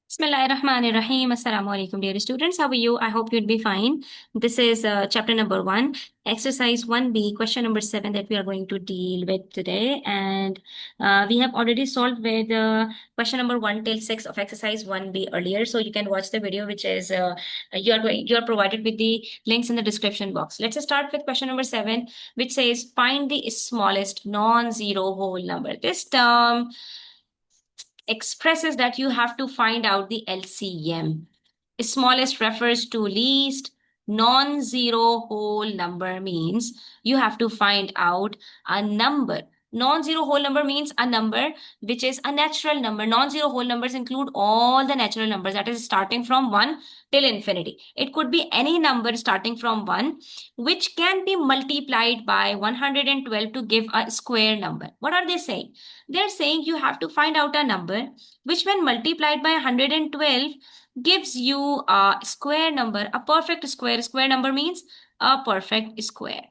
Bismillahirrahmanirrahim. Assalamu alaikum, dear students. How are you? I hope you'd be fine. This is chapter number 1, exercise 1B, question number 7 that we are going to deal with today. And we have already solved with question number 1 till 6 of exercise 1B earlier. So you can watch the video, which is you are provided with the links in the description box. Let's start with question number 7, which says find the smallest non-zero whole number. This term expresses that you have to find out the LCM. Smallest refers to least. Non-zero whole number means you have to find out a number. Non-zero whole number means a number which is a natural number. Non-zero whole numbers include all the natural numbers, that is starting from 1 till infinity. It could be any number starting from 1 which can be multiplied by 112 to give a square number. What are they saying? They're saying you have to find out a number which, when multiplied by 112, gives you a square number, a perfect square. Square number means a perfect square.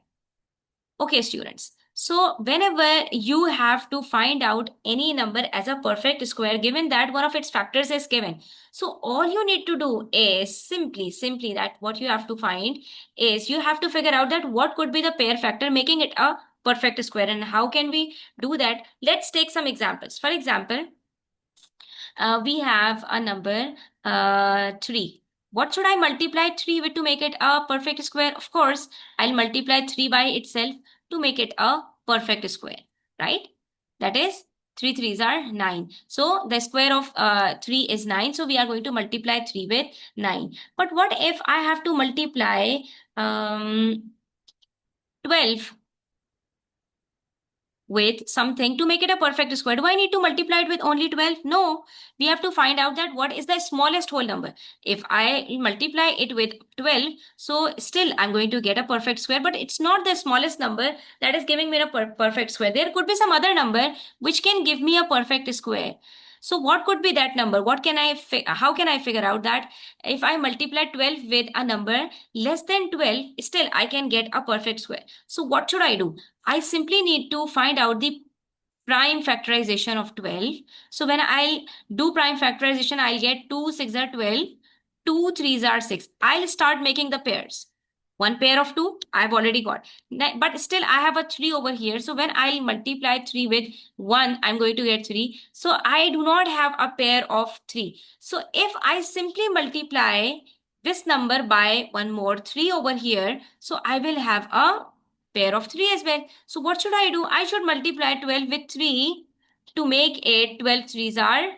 Okay, students. So whenever you have to find out any number as a perfect square, given that one of its factors is given, so all you need to do is simply that what you have to find is you have to figure out that what could be the pair factor making it a perfect square. And how can we do that? Let's take some examples. For example, we have a number 3. What should I multiply 3 with to make it a perfect square? Of course, I'll multiply 3 by itself to make it a perfect square, right? That is 3 3s are 9. So the square of 3 is 9. So we are going to multiply 3 with 9. But what if I have to multiply 12 with something to make it a perfect square? Do I need to multiply it with only 12? No, we have to find out that what is the smallest whole number. If I multiply it with 12, so still I'm going to get a perfect square, but it's not the smallest number that is giving me a perfect square. There could be some other number which can give me a perfect square. So what could be that number? How can I figure out that if I multiply 12 with a number less than 12, still I can get a perfect square? So what should I do? I simply need to find out the prime factorization of 12. So when I do prime factorization, I'll get 2 6 are 12, 2 3s are 6. I'll start making the pairs. One pair of 2, I've already got. But still, I have a 3 over here. So when I'll multiply 3 with 1, I'm going to get 3. So I do not have a pair of 3. So if I simply multiply this number by one more 3 over here, so I will have a pair of 3 as well. So what should I do? I should multiply 12 with 3 to make it 12 3s are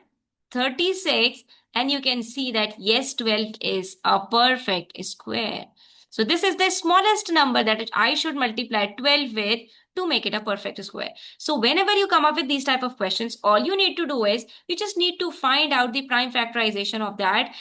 36. And you can see that yes, 12 is a perfect square. So this is the smallest number that I should multiply 12 with to make it a perfect square. So whenever you come up with these type of questions, all you need to do is you just need to find out the prime factorization of that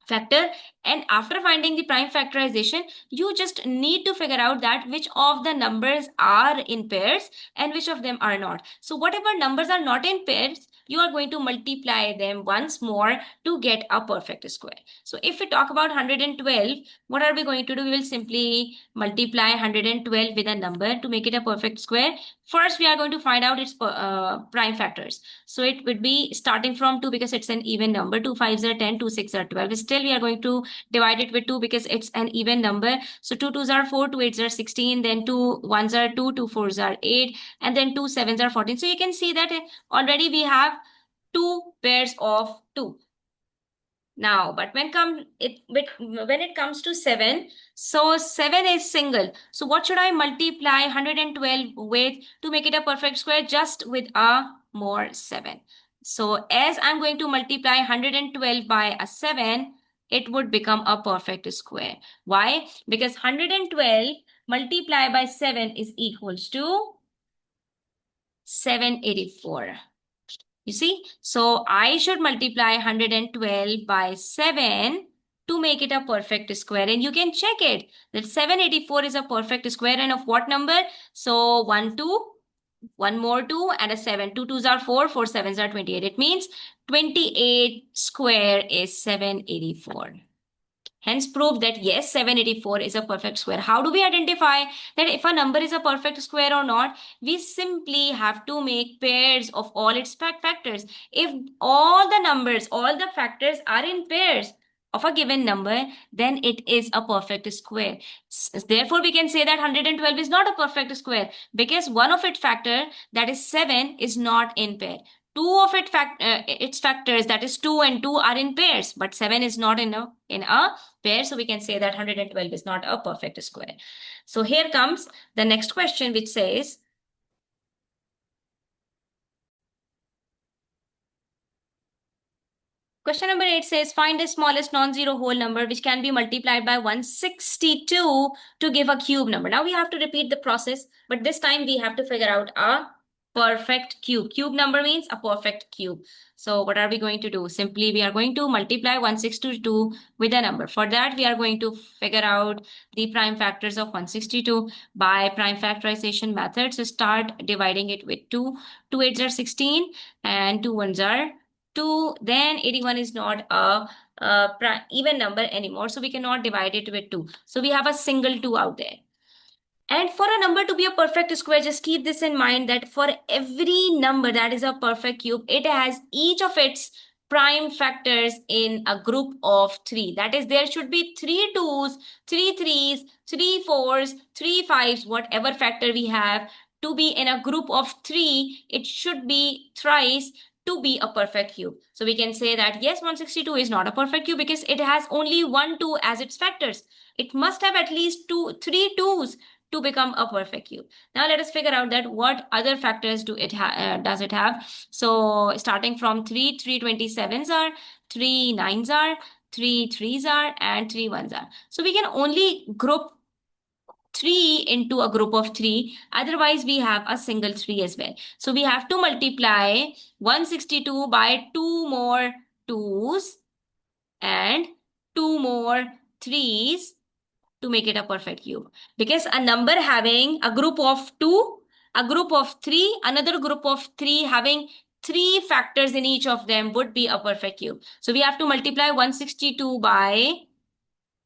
factor, and after finding the prime factorization, you just need to figure out that which of the numbers are in pairs and which of them are not. So whatever numbers are not in pairs, you are going to multiply them once more to get a perfect square. So if we talk about 112, what are we going to do? We will simply multiply 112 with a number to make it a perfect square. First, we are going to find out its prime factors. So it would be starting from 2 because it's an even number. 2 5s are 10, 2 6 are 12. Still, we are going to divide it with 2 because it's an even number. So 2 2s are 4, 2 8s are 16, then 2 1s are 2, 2 4s are 8, and then 2 7s are 14. So you can see that already we have 2 pairs of 2. Now, but when it comes to 7, so 7 is single. So what should I multiply 112 with to make it a perfect square? Just with a more 7. So as I'm going to multiply 112 by a 7, it would become a perfect square. Why? Because 112 multiplied by 7 is equals to 784. You see, so I should multiply 112 by 7 to make it a perfect square. And you can check it that 784 is a perfect square. And of what number? So 1, 2, one more 2 and a 7. 2 2s are 4, 4 7s are 28. It means 28 square is 784. Hence prove that yes, 784 is a perfect square. How do we identify that if a number is a perfect square or not? We simply have to make pairs of all its factors. If all the numbers, all the factors are in pairs of a given number, then it is a perfect square. Therefore, we can say that 112 is not a perfect square because one of its factor, that is 7, is not in pair. Two of its factors, that is 2 and 2, are in pairs, but 7 is not in a pair. So we can say that 112 is not a perfect square. So here comes the next question, which says, question number 8 says, find the smallest non-zero whole number which can be multiplied by 162 to give a cube number. Now we have to repeat the process, but this time we have to figure out a perfect cube. Cube number means a perfect cube. So what are we going to do? Simply, we are going to multiply 162 with a number. For that, we are going to figure out the prime factors of 162 by prime factorization methods. So start dividing it with 2. 2 8s are 16 and 2 1s are 2. Then 81 is not a even number anymore. So we cannot divide it with 2. So we have a single 2 out there. And for a number to be a perfect square, just keep this in mind that for every number that is a perfect cube, it has each of its prime factors in a group of 3. That is, there should be 3 2s, 3 3s, 3 4s, 3 5s, whatever factor we have, to be in a group of 3. It should be thrice to be a perfect cube. So we can say that yes, 162 is not a perfect cube because it has only 1 2 as its factors. It must have at least 3 2s to become a perfect cube. Now let us figure out that what other factors does it have. So starting from 3, 327s are, 3 9s are, 3 3s are, and 3 1s are. So we can only group 3 into a group of 3. Otherwise, we have a single 3 as well. So we have to multiply 162 by 2 more 2s and 2 more 3s to make it a perfect cube. Because a number having a group of 2, a group of 3, another group of 3 having 3 factors in each of them would be a perfect cube. So we have to multiply 162 by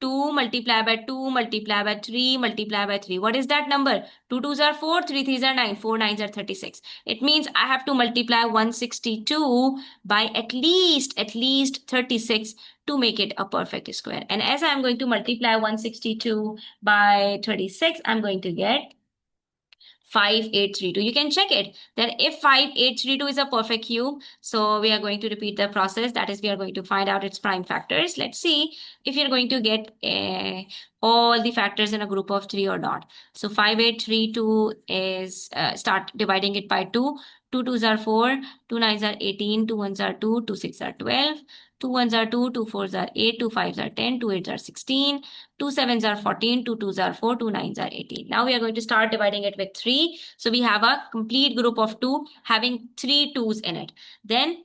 2, multiply by 2, multiply by 3, multiply by 3. What is that number? 2 2s are 4, 3 3s are 9, 4 9s are 36. It means I have to multiply 162 by at least 36 to make it a perfect square. And as I'm going to multiply 162 by 36, I'm going to get 5832. You can check it that if 5832 is a perfect cube, so we are going to repeat the process. That is, we are going to find out its prime factors. Let's see if you're going to get all the factors in a group of 3 or not. So 5832 is, start dividing it by 2. 2 2s are 4, 2 9s are 18, 2 1s are 2, 2 6 are 12, 2 1s are 2, 2 4s are 8, 2 5s are 10, 2 8s are 16, 2 7s are 14, 2 2s are 4, 2 9s are 18. Now we are going to start dividing it with 3. So we have a complete group of 2 having 3 2s in it. Then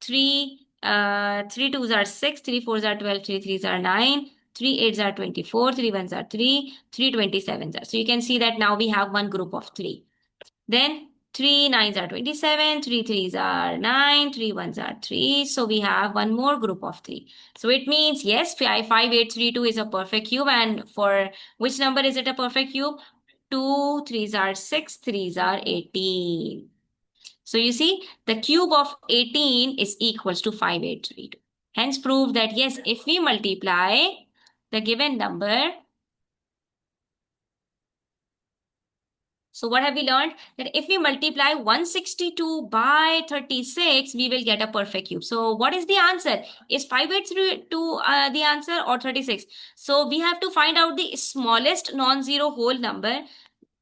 3 2s are 6, 3 4s are 12, 3 3s are 9, 3 8s are 24, 3 1s are 3, 3 27s are. So you can see that now we have one group of 3. Then 3 9s are 27, 3 3s are 9, 3 1s are 3. So we have one more group of 3. So it means, yes, 5832 is a perfect cube. And for which number is it a perfect cube? 2 3s are 6, 3s are 18. So you see, the cube of 18 is equals to 5832. Hence prove that, yes, if we multiply the given number. So what have we learned? That if we multiply 162 by 36, we will get a perfect cube. So what is the answer? Is 5832 the answer or 36? So we have to find out the smallest non-zero whole number,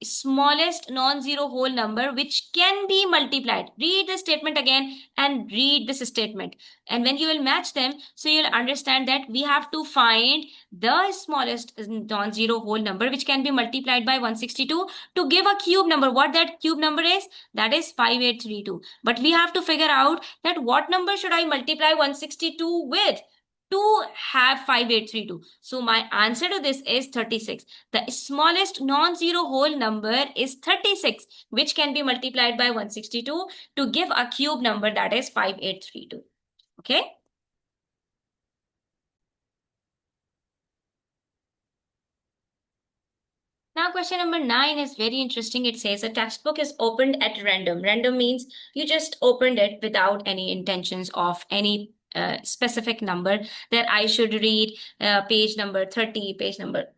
whole number which can be multiplied. Read the statement again and read this statement. And when you will match them, so you'll understand that we have to find the smallest non-zero whole number which can be multiplied by 162 to give a cube number. What that cube number is? That is 5832. But we have to figure out that what number should I multiply 162 with to have 5832. So my answer to this is 36. The smallest non-zero whole number is 36, which can be multiplied by 162 to give a cube number, that is 5832. Okay. Now, question number 9 is very interesting. It says a textbook is opened at random. Random means you just opened it without any intentions of any specific number that I should read page number 30, page number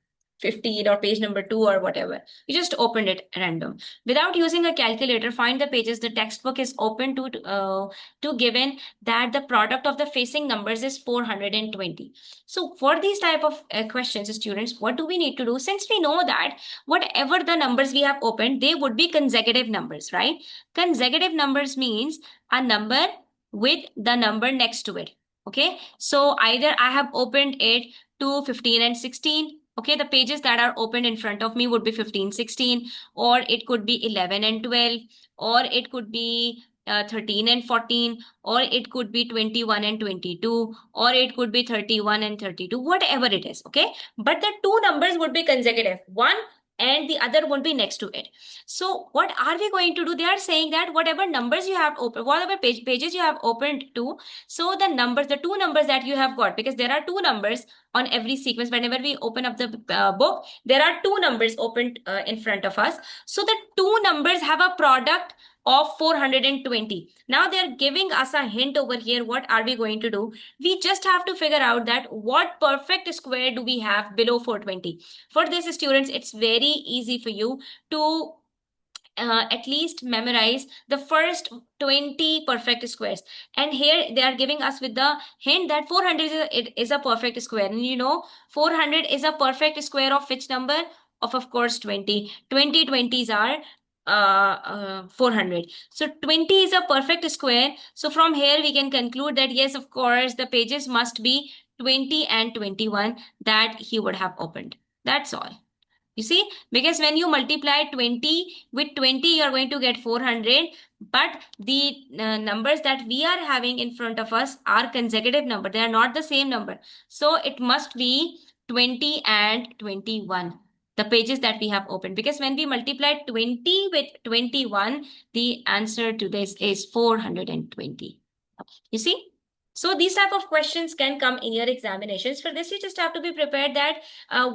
15, or page number 2, or whatever. You just opened it random. Without using a calculator, find the pages the textbook is open to given that the product of the facing numbers is 420. So for these type of questions, students, what do we need to do? Since we know that whatever the numbers we have opened, they would be consecutive numbers, right? Consecutive numbers means a number with the number next to it. Okay, so either I have opened it to 15 and 16. Okay, the pages that are opened in front of me would be 15, 16, or it could be 11 and 12, or it could be 13 and 14, or it could be 21 and 22, or it could be 31 and 32, whatever it is. Okay, but the two numbers would be consecutive, one and the other would be next to it. So what are we going to do? They are saying that whatever numbers you have opened, whatever pages you have opened to, so the numbers, the two numbers that you have got, because there are two numbers on every sequence. Whenever we open up the book, there are two numbers opened in front of us. So the two numbers have a product of 420. Now they're giving us a hint over here. What are we going to do? We just have to figure out that what perfect square do we have below 420. For this, students, it's very easy for you to at least memorize the first 20 perfect squares. And here they are giving us with the hint that 400 is a perfect square. And you know, 400 is a perfect square of which number? Of course, 20. 20 20s are 400. So 20 is a perfect square. So from here we can conclude that yes, of course, the pages must be 20 and 21 that he would have opened. That's all. You see, because when you multiply 20 with 20, you are going to get 400. But the numbers that we are having in front of us are consecutive number. They are not the same number. So it must be 20 and 21, the pages that we have opened. Because when we multiply 20 with 21, the answer to this is 420. You see? So these type of questions can come in your examinations. For this, you just have to be prepared that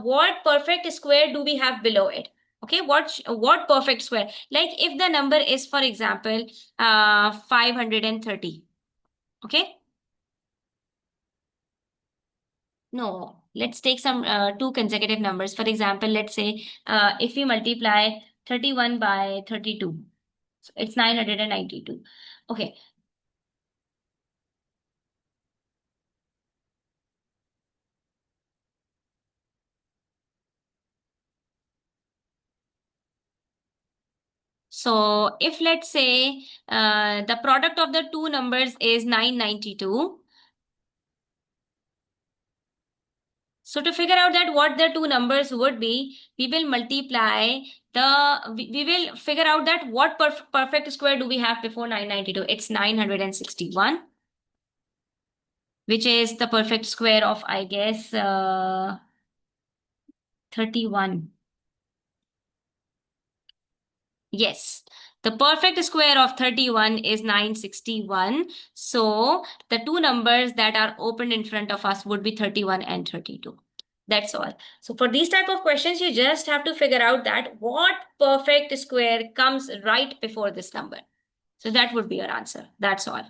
what perfect square do we have below it? Okay, what perfect square? Like if the number is, for example, 530. Okay. No, let's take some two consecutive numbers. For example, let's say if we multiply 31 by 32, so it's 992. Okay. So if let's say the product of the two numbers is 992. So to figure out that what the two numbers would be, we will multiply we will figure out that what perfect square do we have before 992. It's 961, which is the perfect square of, I guess, 31. Yes, the perfect square of 31 is 961. So the two numbers that are opened in front of us would be 31 and 32. That's all. So for these type of questions, you just have to figure out that what perfect square comes right before this number. So that would be your answer. That's all.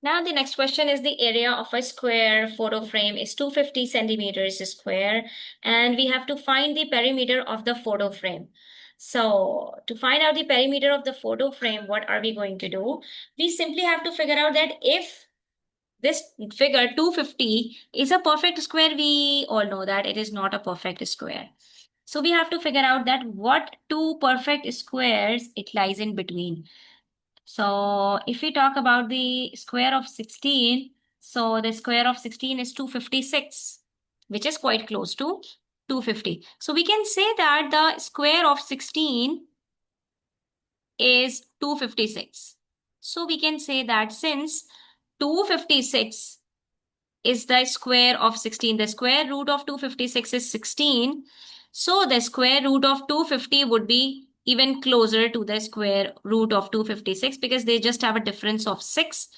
Now the next question is the area of a square photo frame is 250 centimeters square, and we have to find the perimeter of the photo frame. So to find out the perimeter of the photo frame, what are we going to do? We simply have to figure out that if this figure 250 is a perfect square, we all know that it is not a perfect square. So we have to figure out that what two perfect squares it lies in between. So if we talk about the square of 16, so the square of 16 is 256, which is quite close to 250. So we can say that the square of 16 is 256. So we can say that since 256 is the square of 16, the square root of 256 is 16. So the square root of 250 would be even closer to the square root of 256 because they just have a difference of 6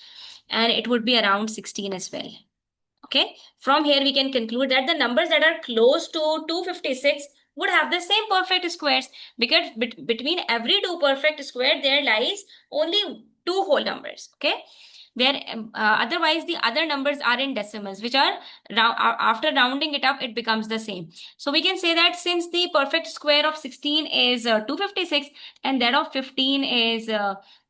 and it would be around 16 as well. Okay, from here we can conclude that the numbers that are close to 256 would have the same perfect squares, because between every two perfect square there lies only two whole numbers. Okay, there otherwise the other numbers are in decimals, which are after rounding it up it becomes the same. So we can say that since the perfect square of 16 is 256 and that of 15 is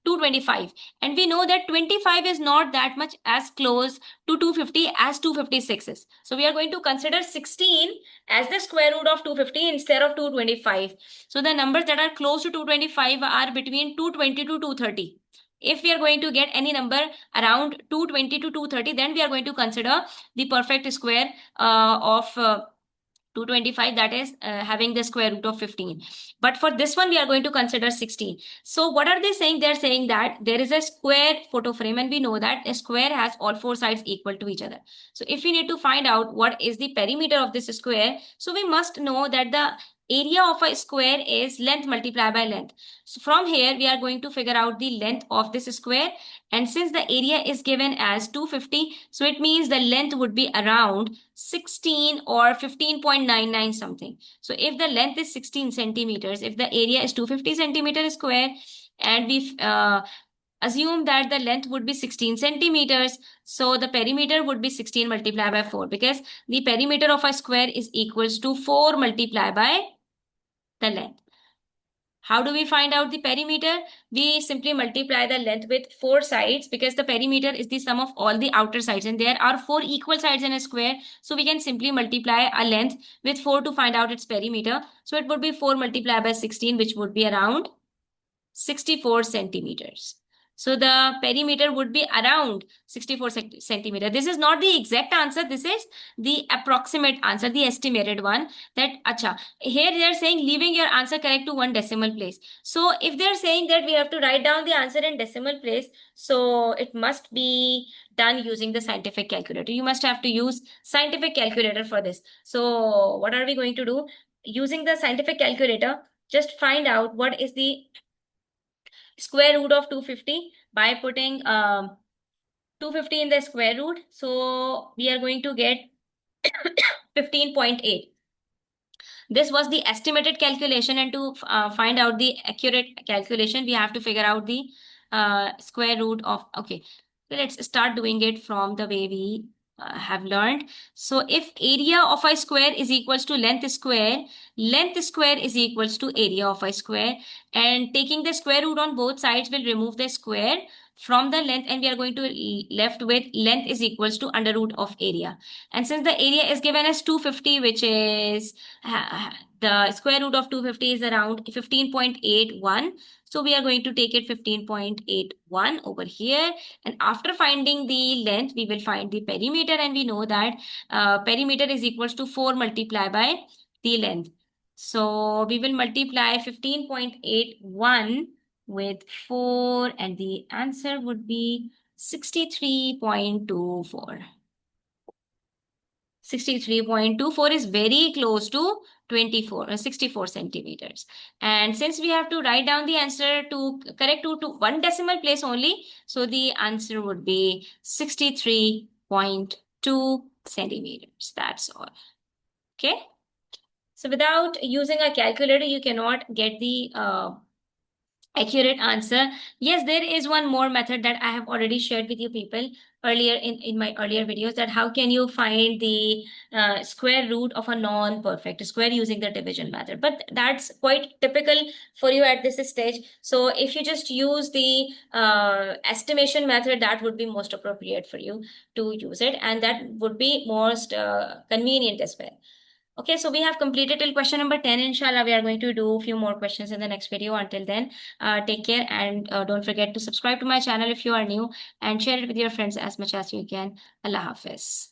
225, and we know that 25 is not that much as close to 250 as 256 is, so we are going to consider 16 as the square root of 250 instead of 225. So the numbers that are close to 225 are between 220 to 230. If we are going to get any number around 220 to 230, then we are going to consider the perfect square of 225, that is having the square root of 15. But for this one we are going to consider 16. So what are they saying? They're saying that there is a square photo frame, and we know that a square has all four sides equal to each other. So if we need to find out what is the perimeter of this square, so we must know that the area of a square is length multiplied by length. So from here we are going to figure out the length of this square, and since the area is given as 250, so it means the length would be around 16 or 15.99 something. So if the length is 16 centimeters, if the area is 250 centimeter square, and we assume that the length would be 16 centimeters, so the perimeter would be 16 multiplied by 4, because the perimeter of a square is equals to 4 multiplied by the length. How do we find out the perimeter? We simply multiply the length with four sides, because the perimeter is the sum of all the outer sides, and there are four equal sides in a square. So we can simply multiply a length with 4 to find out its perimeter. So it would be 4 multiplied by 16, which would be around 64 centimeters. So the perimeter would be around 64 centimeter. This is not the exact answer. This is the approximate answer, the estimated one. That acha. Here they are saying leaving your answer correct to one decimal place. So if they are saying that we have to write down the answer in decimal place, so it must be done using the scientific calculator. You must have to use scientific calculator for this. So what are we going to do? Using the scientific calculator, just find out what is the square root of 250 by putting 250 in the square root. So we are going to get 15.8. This was the estimated calculation, and to find out the accurate calculation, we have to figure out the square root of, okay, so let's start doing it from the way we have learned. So if area of a square is equals to length square is equals to area of a square, and taking the square root on both sides will remove the square from the length, and we are going to left with length is equals to under root of area. And since the area is given as 250, which is the square root of 250 is around 15.81. So we are going to take it 15.81 over here. And after finding the length, we will find the perimeter, and we know that perimeter is equals to 4 multiplied by the length. So we will multiply 15.81 with 4, and the answer would be 63.24. 63.24 is very close to 64 centimeters. And since we have to write down the answer to correct to one decimal place only, so the answer would be 63.2 centimeters. That's all. Okay. So without using a calculator, you cannot get the accurate answer. Yes, there is one more method that I have already shared with you people earlier in my earlier videos, that how can you find the square root of a non-perfect square using the division method. But that's quite typical for you at this stage. So if you just use the estimation method, that would be most appropriate for you to use it, and that would be most convenient as well. Okay, so we have completed till question number 10. Inshallah, we are going to do a few more questions in the next video. Until then, take care, and don't forget to subscribe to my channel if you are new, and share it with your friends as much as you can. Allah Hafiz.